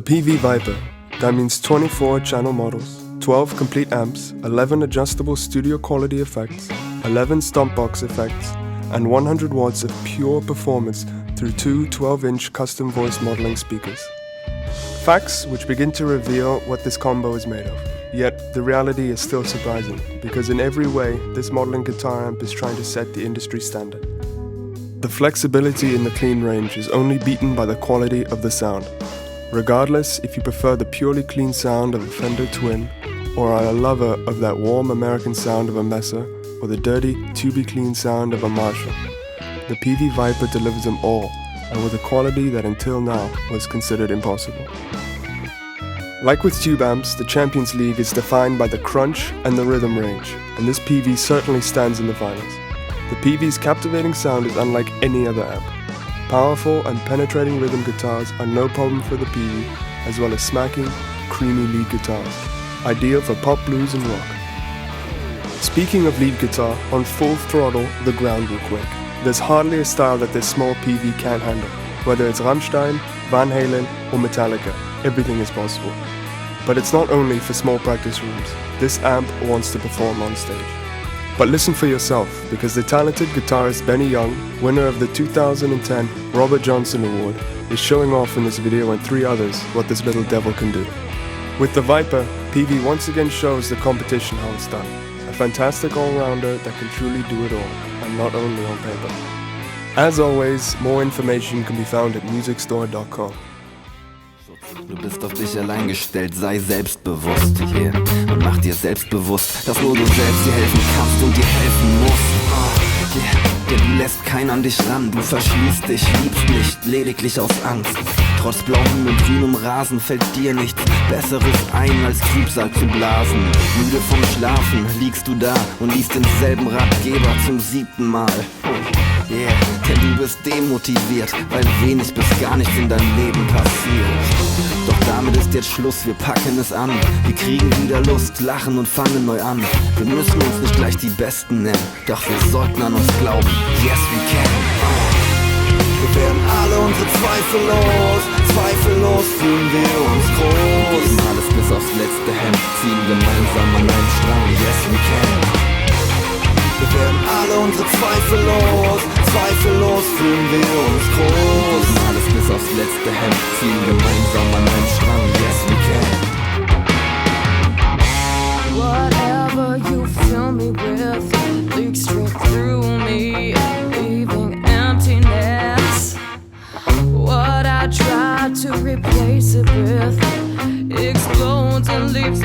Peavey VYPYR. That means 24 channel models, 12 complete amps, 11 adjustable studio quality effects, 11 stomp box effects, and 100 watts of pure performance through two 12-inch custom voice modeling speakers. Facts which begin to reveal what this combo is made of. Yet the reality is still surprising, because in every way this modeling guitar amp is trying to set the industry standard. The flexibility in the clean range is only beaten by the quality of the sound. Regardless if you prefer the purely clean sound of a Fender Twin, or are a lover of that warm American sound of a Mesa, or the dirty, tubey clean sound of a Marshall, the Peavey VYPYR delivers them all, and with a quality that until now was considered impossible. Like with tube amps, the Champions League is defined by the crunch and the rhythm range, and this Peavey certainly stands in the finals. The Peavey's captivating sound is unlike any other amp. Powerful and penetrating rhythm guitars are no problem for the Peavey, as well as smacking, creamy lead guitars, ideal for pop, blues and rock. Speaking of lead guitar, on full throttle, the ground will quake. There's hardly a style that this small Peavey can't handle. Whether it's Rammstein, Van Halen or Metallica, everything is possible. But it's not only for small practice rooms. This amp wants to perform on stage. But listen for yourself, because the talented guitarist Benny Young, winner of the 2010 Robert Johnson Award, is showing off in this video and three others what this little devil can do. With the VYPYR, Peavey once again shows the competition how it's done. A fantastic all-rounder that can truly do it all, and not only on paper. As always, more information can be found at musicstore.com. Du bist auf dich allein gestellt, sei selbstbewusst, yeah. Und mach dir selbstbewusst, dass nur du selbst dir helfen kannst und dir helfen musst, yeah. Denn du lässt keinen an dich ran, du verschließt dich, liebst nicht, lediglich aus Angst. Trotz blauem und grünem Rasen fällt dir nichts Besseres ein, als Trübsal zu blasen. Müde vom Schlafen liegst du da und liest denselben Ratgeber zum 7. Mal. Yeah, denn du bist demotiviert, weil wenig bis gar nichts in deinem Leben passiert. Doch damit ist jetzt Schluss, wir packen es an. Wir kriegen wieder Lust, lachen und fangen neu an. Wir müssen uns nicht gleich die Besten nennen, doch wir sollten an uns glauben, yes we can. Wir werden alle unsere Zweifel los, zweifellos fühlen wir uns groß. Geben alles bis aufs letzte Hemd, ziehen gemeinsam an einen Strang, yes we can. Wir werden alle unsere Zweifel los, zweifellos fühlen wir uns groß. Geben alles bis aufs letzte Hemd, ziehen gemeinsam an einen Strang, yes we can. Whatever you fill me with leaks straight through me, leaving emptiness. What I try to replace it with explodes and leaves